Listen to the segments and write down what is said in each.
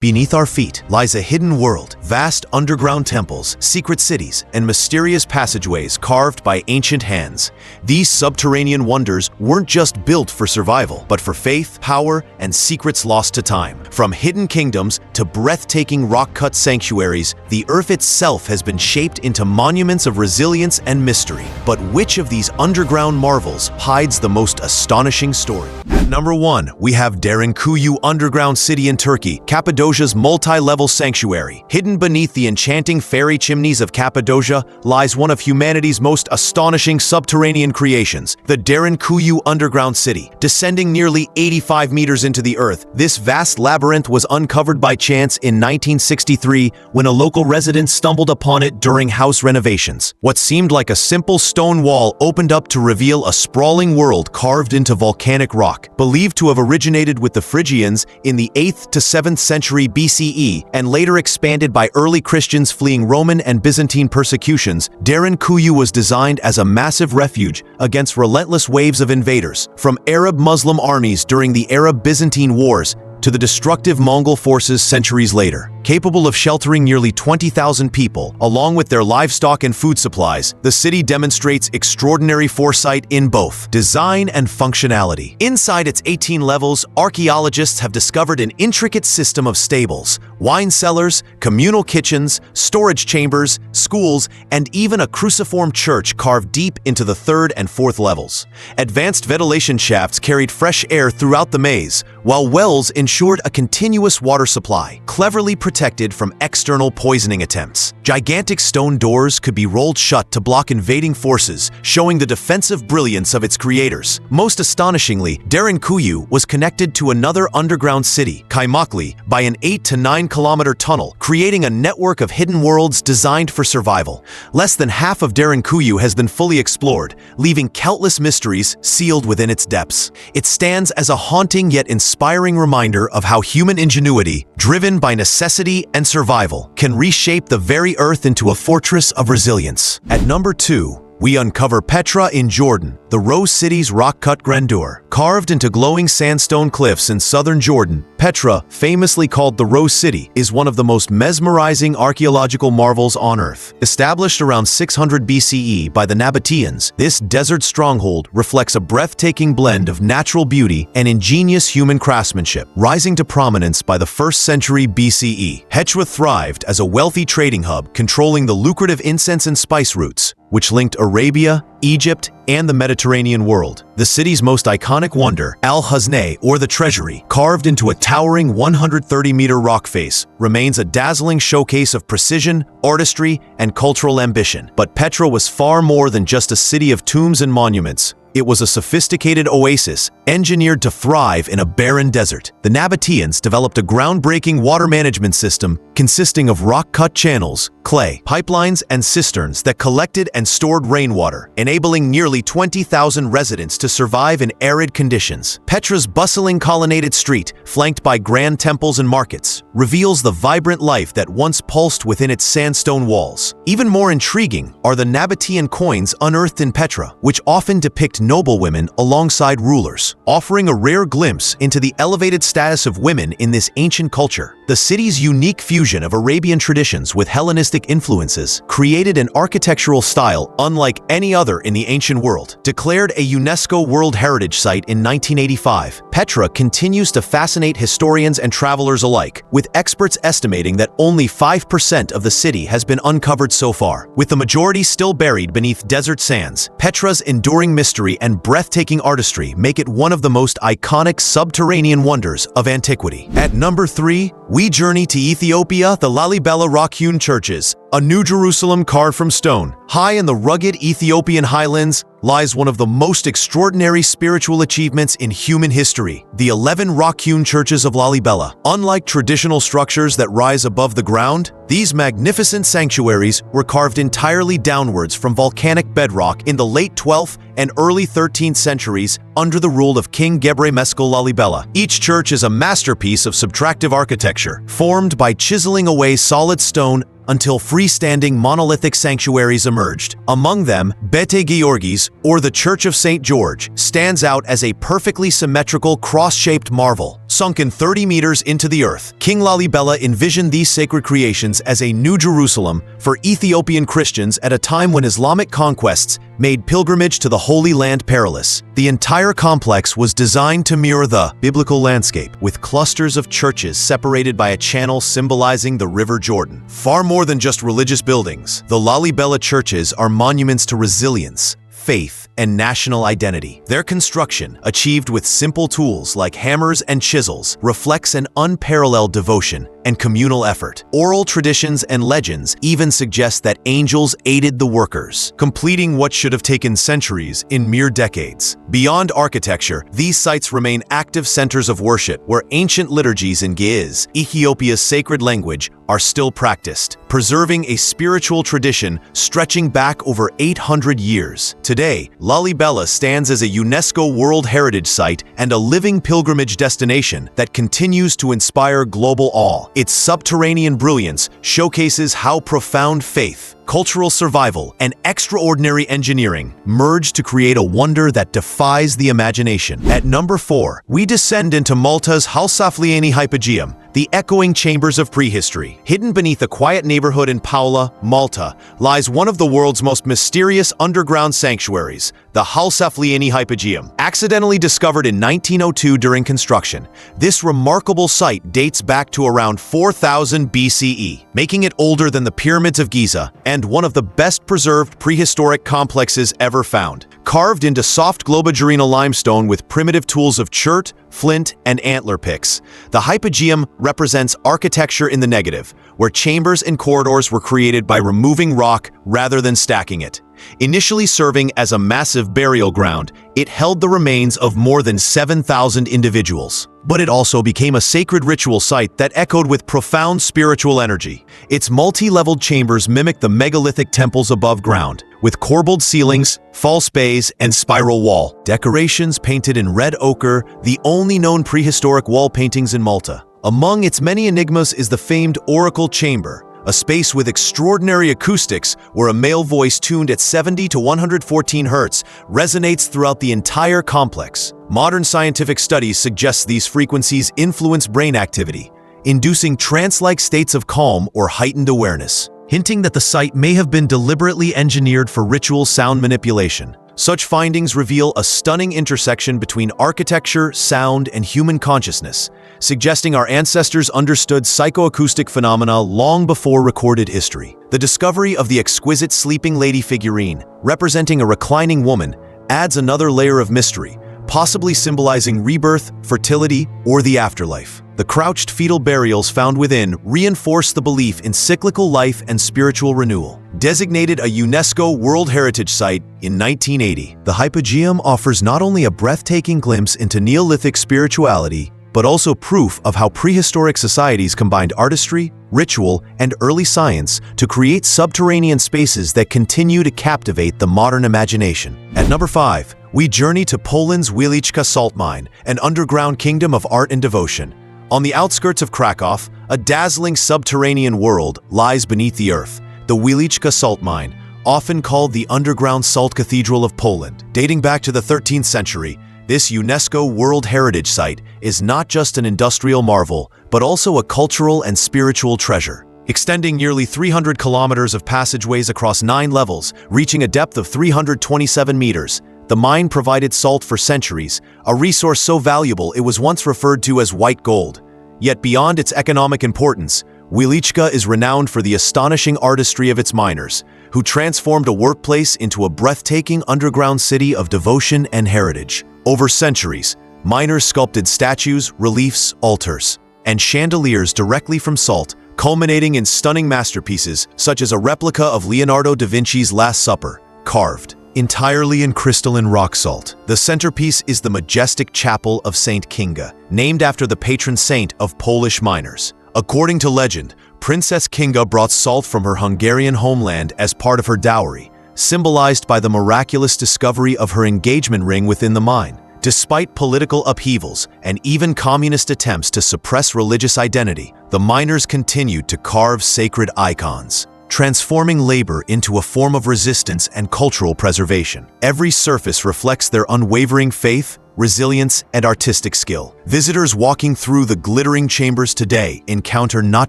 Beneath our feet lies a hidden world, vast underground temples, secret cities, and mysterious passageways carved by ancient hands. These subterranean wonders weren't just built for survival, but for faith, power, and secrets lost to time. From hidden kingdoms to breathtaking rock-cut sanctuaries, the earth itself has been shaped into monuments of resilience and mystery. But which of these underground marvels hides the most astonishing story? At number 1, we have Derinkuyu Underground City in Turkey, Cappadocia's multi-level sanctuary. Hidden beneath the enchanting fairy chimneys of Cappadocia lies one of humanity's most astonishing subterranean creations, the Derinkuyu Underground City. Descending nearly 85 meters into the earth, this vast labyrinth was uncovered by chance in 1963 when a local resident stumbled upon it during house renovations. What seemed like a simple stone wall opened up to reveal a sprawling world carved into volcanic rock. Believed to have originated with the Phrygians in the 8th to 7th century BCE and later expanded by early Christians fleeing Roman and Byzantine persecutions, Derinkuyu was designed as a massive refuge against relentless waves of invaders, from Arab-Muslim armies during the Arab-Byzantine Wars to the destructive Mongol forces centuries later. Capable of sheltering nearly 20,000 people, along with their livestock and food supplies, the city demonstrates extraordinary foresight in both design and functionality. Inside its 18 levels, archaeologists have discovered an intricate system of stables, wine cellars, communal kitchens, storage chambers, schools, and even a cruciform church carved deep into the 3rd and 4th levels. Advanced ventilation shafts carried fresh air throughout the maze, while wells ensured a continuous water supply, cleverly protected from external poisoning attempts. Gigantic stone doors could be rolled shut to block invading forces, showing the defensive brilliance of its creators. Most astonishingly, Derinkuyu was connected to another underground city, Kaimakli, by an 8 to 9 kilometer tunnel, creating a network of hidden worlds designed for survival. Less than half of Derinkuyu has been fully explored, leaving countless mysteries sealed within its depths. It stands as a haunting yet inspiring reminder of how human ingenuity, driven by necessity and survival, can reshape the very earth into a fortress of resilience. At number 2, we uncover Petra in Jordan, the Rose City's rock-cut grandeur. Carved into glowing sandstone cliffs in southern Jordan, Petra, famously called the Rose City, is one of the most mesmerizing archaeological marvels on Earth. Established around 600 BCE by the Nabateans, this desert stronghold reflects a breathtaking blend of natural beauty and ingenious human craftsmanship. Rising to prominence by the 1st century BCE, Petra thrived as a wealthy trading hub controlling the lucrative incense and spice routes, which linked Arabia, Egypt, and the Mediterranean world. The city's most iconic wonder, Al-Husnay, or the Treasury, carved into a towering 130-meter rock face, remains a dazzling showcase of precision, artistry, and cultural ambition. But Petra was far more than just a city of tombs and monuments. It was a sophisticated oasis, engineered to thrive in a barren desert. The Nabateans developed a groundbreaking water management system consisting of rock-cut channels, clay, pipelines, and cisterns that collected and stored rainwater, enabling nearly 20,000 residents to survive in arid conditions. Petra's bustling colonnaded street, flanked by grand temples and markets, reveals the vibrant life that once pulsed within its sandstone walls. Even more intriguing are the Nabatean coins unearthed in Petra, which often depict noblewomen alongside rulers, offering a rare glimpse into the elevated status of women in this ancient culture. The city's unique fusion of Arabian traditions with Hellenistic influences created an architectural style unlike any other in the ancient world. Declared a UNESCO World Heritage Site in 1985, Petra continues to fascinate historians and travelers alike, with experts estimating that only 5% of the city has been uncovered so far. With the majority still buried beneath desert sands, Petra's enduring mystery and breathtaking artistry make it one of the most iconic subterranean wonders of antiquity. At number 3, we journey to Ethiopia, the Lalibela rock-hewn churches, a New Jerusalem carved from stone. High in the rugged Ethiopian highlands lies one of the most extraordinary spiritual achievements in human history, the 11 rock-hewn churches of Lalibela. Unlike traditional structures that rise above the ground, these magnificent sanctuaries were carved entirely downwards from volcanic bedrock in the late 12th and early 13th centuries under the rule of King Gebre Meskel Lalibela. Each church is a masterpiece of subtractive architecture, formed by chiseling away solid stone until freestanding monolithic sanctuaries emerged. Among them, Bete Georgis, or the Church of St. George, stands out as a perfectly symmetrical cross-shaped marvel. Sunken 30 meters into the earth, King Lalibela envisioned these sacred creations as a new Jerusalem for Ethiopian Christians at a time when Islamic conquests made pilgrimage to the Holy Land perilous. The entire complex was designed to mirror the biblical landscape, with clusters of churches separated by a channel symbolizing the River Jordan. Far more than just religious buildings, the Lalibela churches are monuments to resilience, faith, and national identity. Their construction, achieved with simple tools like hammers and chisels, reflects an unparalleled devotion and communal effort. Oral traditions and legends even suggest that angels aided the workers, completing what should have taken centuries in mere decades. Beyond architecture, these sites remain active centers of worship where ancient liturgies in Ge'ez, Ethiopia's sacred language, are still practiced, preserving a spiritual tradition stretching back over 800 years. Today, Lalibela stands as a UNESCO World Heritage Site and a living pilgrimage destination that continues to inspire global awe. Its subterranean brilliance showcases how profound faith, cultural survival, and extraordinary engineering merge to create a wonder that defies the imagination. At number 4, we descend into Malta's Halsaflieni Hypogeum, the echoing chambers of prehistory. Hidden beneath a quiet neighborhood in Paola, Malta, lies one of the world's most mysterious underground sanctuaries, the Halsaflieni Hypogeum. Accidentally discovered in 1902 during construction, this remarkable site dates back to around 4000 BCE, making it older than the pyramids of Giza and one of the best preserved prehistoric complexes ever found. Carved into soft Globigerina limestone with primitive tools of chert, flint, and antler picks, the Hypogeum represents architecture in the negative, where chambers and corridors were created by removing rock rather than stacking it. Initially serving as a massive burial ground, it held the remains of more than 7,000 individuals. But it also became a sacred ritual site that echoed with profound spiritual energy. Its multi-leveled chambers mimic the megalithic temples above ground, with corbelled ceilings, false bays, and spiral wall decorations painted in red ochre, the only known prehistoric wall paintings in Malta. Among its many enigmas is the famed Oracle Chamber, a space with extraordinary acoustics where a male voice tuned at 70 to 114 Hz resonates throughout the entire complex. Modern scientific studies suggest these frequencies influence brain activity, inducing trance-like states of calm or heightened awareness, hinting that the site may have been deliberately engineered for ritual sound manipulation. Such findings reveal a stunning intersection between architecture, sound, and human consciousness, suggesting our ancestors understood psychoacoustic phenomena long before recorded history. The discovery of the exquisite sleeping lady figurine, representing a reclining woman, adds another layer of mystery, possibly symbolizing rebirth, fertility, or the afterlife. The crouched fetal burials found within reinforce the belief in cyclical life and spiritual renewal. Designated a UNESCO World Heritage Site in 1980, the Hypogeum offers not only a breathtaking glimpse into Neolithic spirituality, but also proof of how prehistoric societies combined artistry, ritual, and early science to create subterranean spaces that continue to captivate the modern imagination. At number 5, we journey to Poland's Wieliczka salt mine, an underground kingdom of art and devotion. On the outskirts of Krakow, a dazzling subterranean world lies beneath the earth. The Wieliczka salt mine, often called the underground salt cathedral of Poland. Dating back to the 13th century, this UNESCO World Heritage Site is not just an industrial marvel, but also a cultural and spiritual treasure. Extending nearly 300 kilometers of passageways across 9 levels, reaching a depth of 327 meters, the mine provided salt for centuries, a resource so valuable it was once referred to as white gold. Yet beyond its economic importance, Wieliczka is renowned for the astonishing artistry of its miners, who transformed a workplace into a breathtaking underground city of devotion and heritage. Over centuries, miners sculpted statues, reliefs, altars, and chandeliers directly from salt, culminating in stunning masterpieces such as a replica of Leonardo da Vinci's Last Supper, carved entirely in crystalline rock salt. The centerpiece is the majestic chapel of Saint Kinga, named after the patron saint of Polish miners. According to legend, Princess Kinga brought salt from her Hungarian homeland as part of her dowry, symbolized by the miraculous discovery of her engagement ring within the mine. Despite political upheavals and even communist attempts to suppress religious identity, the miners continued to carve sacred icons, transforming labor into a form of resistance and cultural preservation. Every surface reflects their unwavering faith, resilience, and artistic skill. Visitors walking through the glittering chambers today encounter not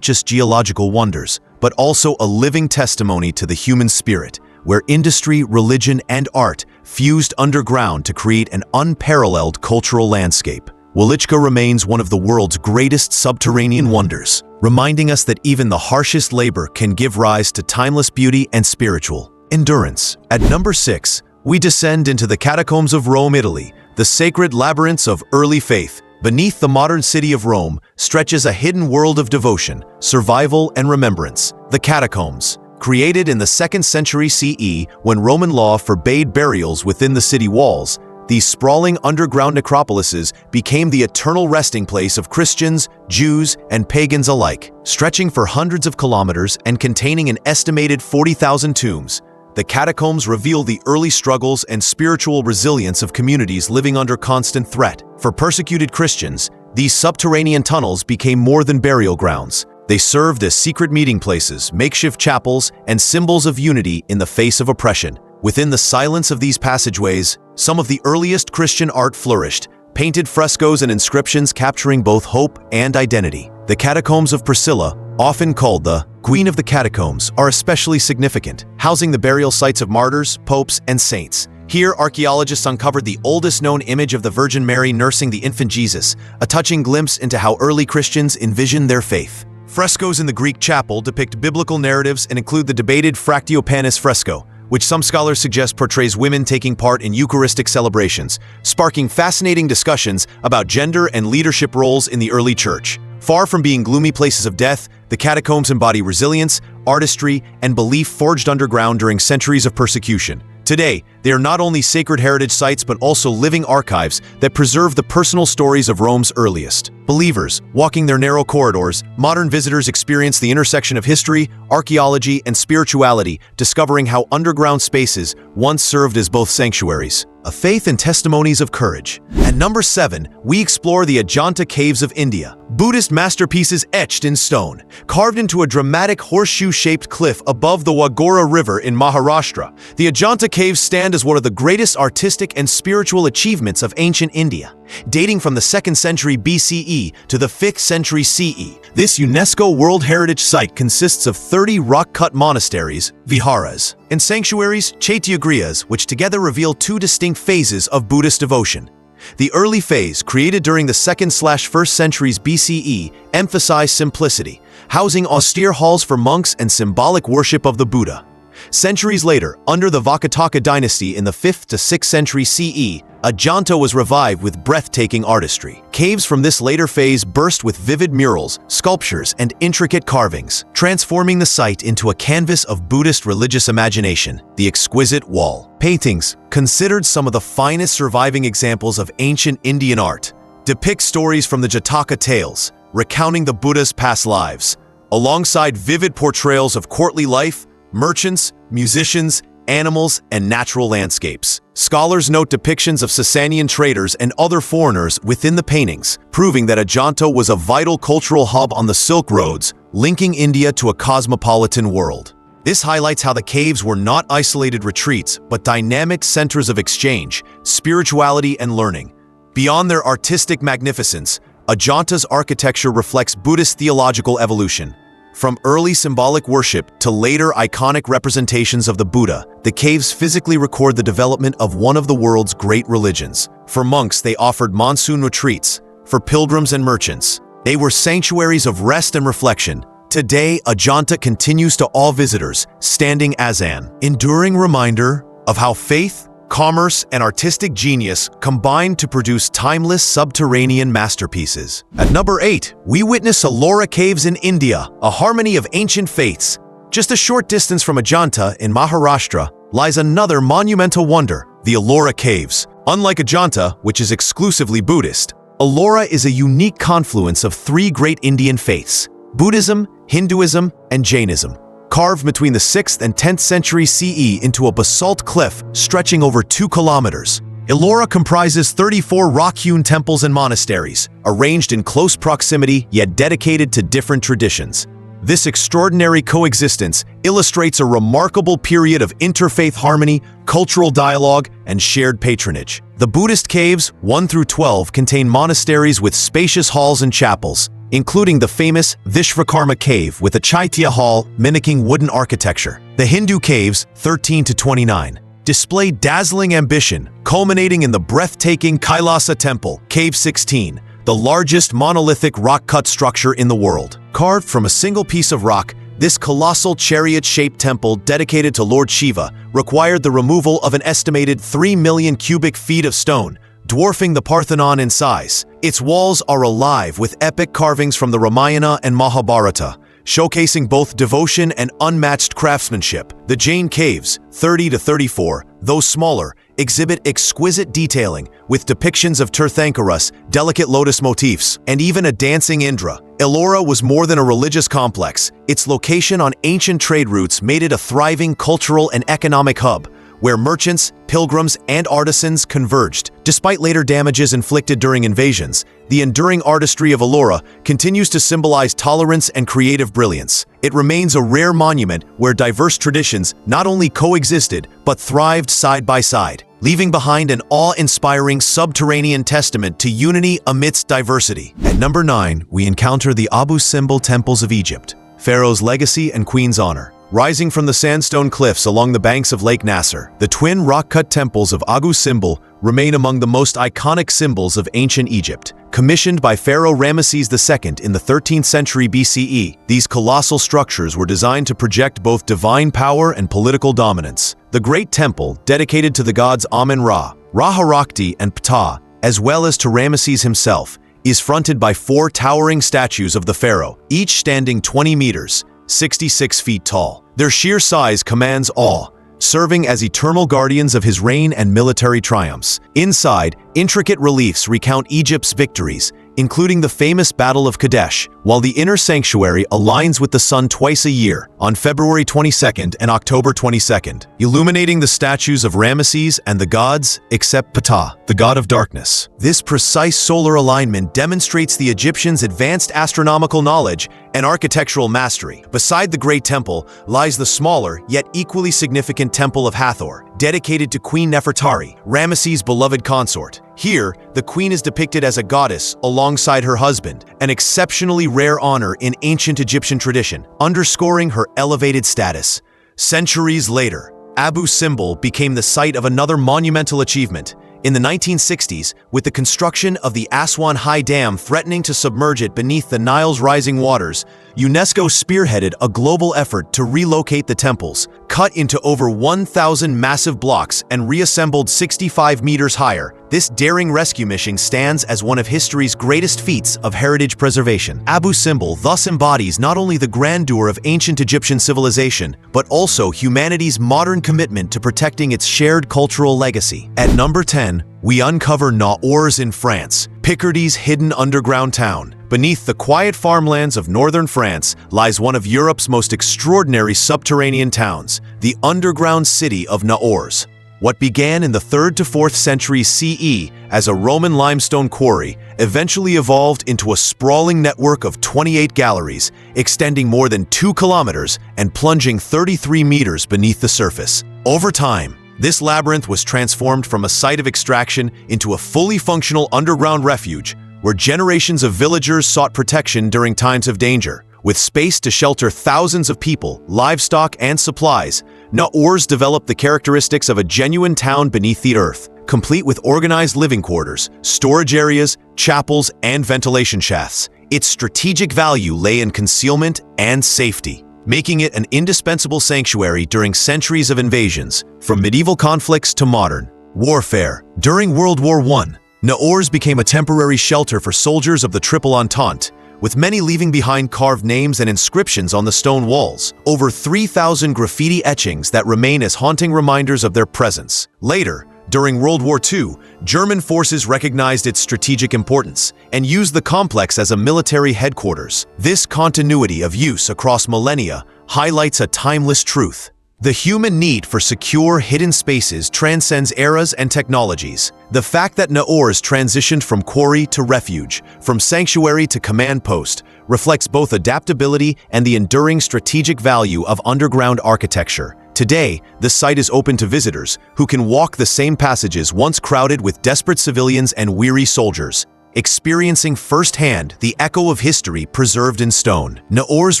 just geological wonders, but also a living testimony to the human spirit, where industry, religion, and art fused underground to create an unparalleled cultural landscape. Wawalishka remains one of the world's greatest subterranean wonders, reminding us that even the harshest labor can give rise to timeless beauty and spiritual endurance. At number 6, we descend into the catacombs of Rome, Italy, the sacred labyrinths of early faith. Beneath the modern city of Rome stretches a hidden world of devotion, survival, and remembrance. The catacombs, created in the 2nd century CE when Roman law forbade burials within the city walls, these sprawling underground necropolises became the eternal resting place of Christians, Jews, and pagans alike. Stretching for hundreds of kilometers and containing an estimated 40,000 tombs, the catacombs reveal the early struggles and spiritual resilience of communities living under constant threat. For persecuted Christians, these subterranean tunnels became more than burial grounds. They served as secret meeting places, makeshift chapels, and symbols of unity in the face of oppression. Within the silence of these passageways, some of the earliest Christian art flourished, painted frescoes and inscriptions capturing both hope and identity. The catacombs of Priscilla, often called the Queen of the Catacombs, are especially significant, housing the burial sites of martyrs, popes, and saints. Here, archaeologists uncovered the oldest known image of the Virgin Mary nursing the infant Jesus, a touching glimpse into how early Christians envisioned their faith. Frescoes in the Greek chapel depict biblical narratives and include the debated Fractiopannis fresco, which some scholars suggest portrays women taking part in Eucharistic celebrations, sparking fascinating discussions about gender and leadership roles in the early church. Far from being gloomy places of death, the catacombs embody resilience, artistry, and belief forged underground during centuries of persecution. Today, they are not only sacred heritage sites but also living archives that preserve the personal stories of Rome's earliest believers. Walking their narrow corridors, modern visitors experience the intersection of history, archaeology, and spirituality, discovering how underground spaces once served as both sanctuaries, a faith, and testimonies of courage. At number 7, we explore the Ajanta Caves of India. Buddhist masterpieces etched in stone, carved into a dramatic horseshoe-shaped cliff above the Wagora River in Maharashtra. The Ajanta Caves stand as one of the greatest artistic and spiritual achievements of ancient India. Dating from the 2nd century BCE to the 5th century CE, this UNESCO World Heritage Site consists of 30 rock-cut monasteries, viharas, and sanctuaries, chaityagriahas, which together reveal 2 distinct phases of Buddhist devotion. The early phase, created during the 2nd/1st centuries BCE, emphasized simplicity, housing austere halls for monks and symbolic worship of the Buddha. Centuries later, under the Vakataka dynasty in the 5th to 6th century CE, Ajanta was revived with breathtaking artistry. Caves from this later phase burst with vivid murals, sculptures, and intricate carvings, transforming the site into a canvas of Buddhist religious imagination. The exquisite wall paintings, considered some of the finest surviving examples of ancient Indian art, depict stories from the Jataka tales, recounting the Buddha's past lives, alongside vivid portrayals of courtly life, merchants, musicians, animals, and natural landscapes. Scholars note depictions of Sasanian traders and other foreigners within the paintings, proving that Ajanta was a vital cultural hub on the Silk Roads, linking India to a cosmopolitan world. This highlights how the caves were not isolated retreats, but dynamic centers of exchange, spirituality, and learning. Beyond their artistic magnificence, Ajanta's architecture reflects Buddhist theological evolution. From early symbolic worship to later iconic representations of the Buddha, the caves physically record the development of one of the world's great religions. For monks, they offered monsoon retreats. For pilgrims and merchants, they were sanctuaries of rest and reflection. Today, Ajanta continues to awe visitors, standing as an enduring reminder of how faith, commerce, and artistic genius combine to produce timeless subterranean masterpieces. At number 8, we witness Ellora Caves in India, a harmony of ancient faiths. Just a short distance from Ajanta in Maharashtra lies another monumental wonder, the Ellora Caves. Unlike Ajanta, which is exclusively Buddhist, Ellora is a unique confluence of 3 great Indian faiths: Buddhism, Hinduism, and Jainism. Carved between the 6th and 10th century CE into a basalt cliff stretching over 2 kilometers. Ellora comprises 34 rock-hewn temples and monasteries, arranged in close proximity yet dedicated to different traditions. This extraordinary coexistence illustrates a remarkable period of interfaith harmony, cultural dialogue, and shared patronage. The Buddhist caves, 1 through 12, contain monasteries with spacious halls and chapels, including the famous Vishvakarma cave with a Chaitya hall mimicking wooden architecture. The Hindu caves, 13 to 29, display dazzling ambition, culminating in the breathtaking Kailasa Temple, Cave 16, the largest monolithic rock-cut structure in the world. Carved from a single piece of rock, this colossal chariot-shaped temple dedicated to Lord Shiva required the removal of an estimated 3 million cubic feet of stone, dwarfing the Parthenon in size. Its walls are alive with epic carvings from the Ramayana and Mahabharata, showcasing both devotion and unmatched craftsmanship. The Jain caves, 30 to 34, though smaller, exhibit exquisite detailing with depictions of Tirthankaras, delicate lotus motifs, and even a dancing Indra. Ellora was more than a religious complex. Its location on ancient trade routes made it a thriving cultural and economic hub, where merchants, pilgrims, and artisans converged. Despite later damages inflicted during invasions, the enduring artistry of Ellora continues to symbolize tolerance and creative brilliance. It remains a rare monument where diverse traditions not only coexisted but thrived side by side, leaving behind an awe-inspiring subterranean testament to unity amidst diversity. At number 9, we encounter the Abu Simbel Temples of Egypt, Pharaoh's legacy and Queen's honor. Rising from the sandstone cliffs along the banks of Lake Nasser, the twin rock-cut temples of Abu Simbel remain among the most iconic symbols of ancient Egypt. Commissioned by Pharaoh Ramesses II in the 13th century BCE, these colossal structures were designed to project both divine power and political dominance. The Great Temple, dedicated to the gods Amun-Ra, Ra-Harakti, and Ptah, as well as to Ramesses himself, is fronted by 4 towering statues of the pharaoh, each standing 20 meters, 66 feet tall. Their sheer size commands awe, serving as eternal guardians of his reign and military triumphs. Inside, intricate reliefs recount Egypt's victories, including the famous Battle of Kadesh, while the inner sanctuary aligns with the sun twice a year, on February 22nd and October 22nd, illuminating the statues of Ramesses and the gods, except Ptah, the god of darkness. This precise solar alignment demonstrates the Egyptians' advanced astronomical knowledge and architectural mastery. Beside the Great Temple lies the smaller, yet equally significant Temple of Hathor, dedicated to Queen Nefertari, Ramesses' beloved consort. Here, the queen is depicted as a goddess alongside her husband, an exceptionally rare honor in ancient Egyptian tradition, underscoring her elevated status. Centuries later, Abu Simbel became the site of another monumental achievement. In the 1960s, with the construction of the Aswan High Dam threatening to submerge it beneath the Nile's rising waters, UNESCO spearheaded a global effort to relocate the temples, cut into over 1,000 massive blocks and reassembled 65 meters higher. This daring rescue mission stands as one of history's greatest feats of heritage preservation. Abu Simbel thus embodies not only the grandeur of ancient Egyptian civilization, but also humanity's modern commitment to protecting its shared cultural legacy. At number 10, we uncover Naours in France, Picardy's hidden underground town. Beneath the quiet farmlands of northern France lies one of Europe's most extraordinary subterranean towns, the underground city of Naours. What began in the 3rd to 4th centuries CE as a Roman limestone quarry eventually evolved into a sprawling network of 28 galleries, extending more than 2 kilometers and plunging 33 meters beneath the surface. Over time, this labyrinth was transformed from a site of extraction into a fully functional underground refuge where generations of villagers sought protection during times of danger. With space to shelter thousands of people, livestock, and supplies, Naours developed the characteristics of a genuine town beneath the earth, complete with organized living quarters, storage areas, chapels, and ventilation shafts. Its strategic value lay in concealment and safety, making it an indispensable sanctuary during centuries of invasions, from medieval conflicts to modern warfare. During World War I, Naours became a temporary shelter for soldiers of the Triple Entente, with many leaving behind carved names and inscriptions on the stone walls, over 3,000 graffiti etchings that remain as haunting reminders of their presence. Later, during World War II, German forces recognized its strategic importance and used the complex as a military headquarters. This continuity of use across millennia highlights a timeless truth. The human need for secure, hidden spaces transcends eras and technologies. The fact that Naor's transitioned from quarry to refuge, from sanctuary to command post, reflects both adaptability and the enduring strategic value of underground architecture. Today, the site is open to visitors, who can walk the same passages once crowded with desperate civilians and weary soldiers, experiencing firsthand the echo of history preserved in stone. Naor's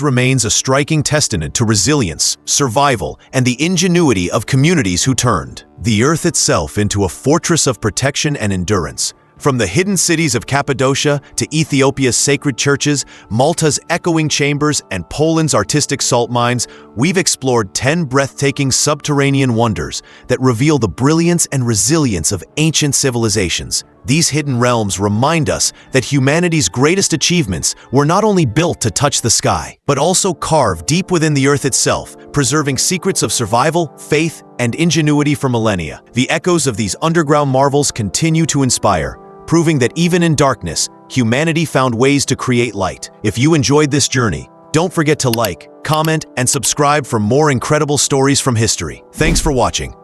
remains a striking testament to resilience, survival, and the ingenuity of communities who turned the earth itself into a fortress of protection and endurance. From the hidden cities of Cappadocia to Ethiopia's sacred churches, Malta's echoing chambers, and Poland's artistic salt mines, we've explored 10 breathtaking subterranean wonders that reveal the brilliance and resilience of ancient civilizations. These hidden realms remind us that humanity's greatest achievements were not only built to touch the sky, but also carved deep within the earth itself, preserving secrets of survival, faith, and ingenuity for millennia. The echoes of these underground marvels continue to inspire, proving that even in darkness, humanity found ways to create light. If you enjoyed this journey, don't forget to like, comment, and subscribe for more incredible stories from history. Thanks for watching.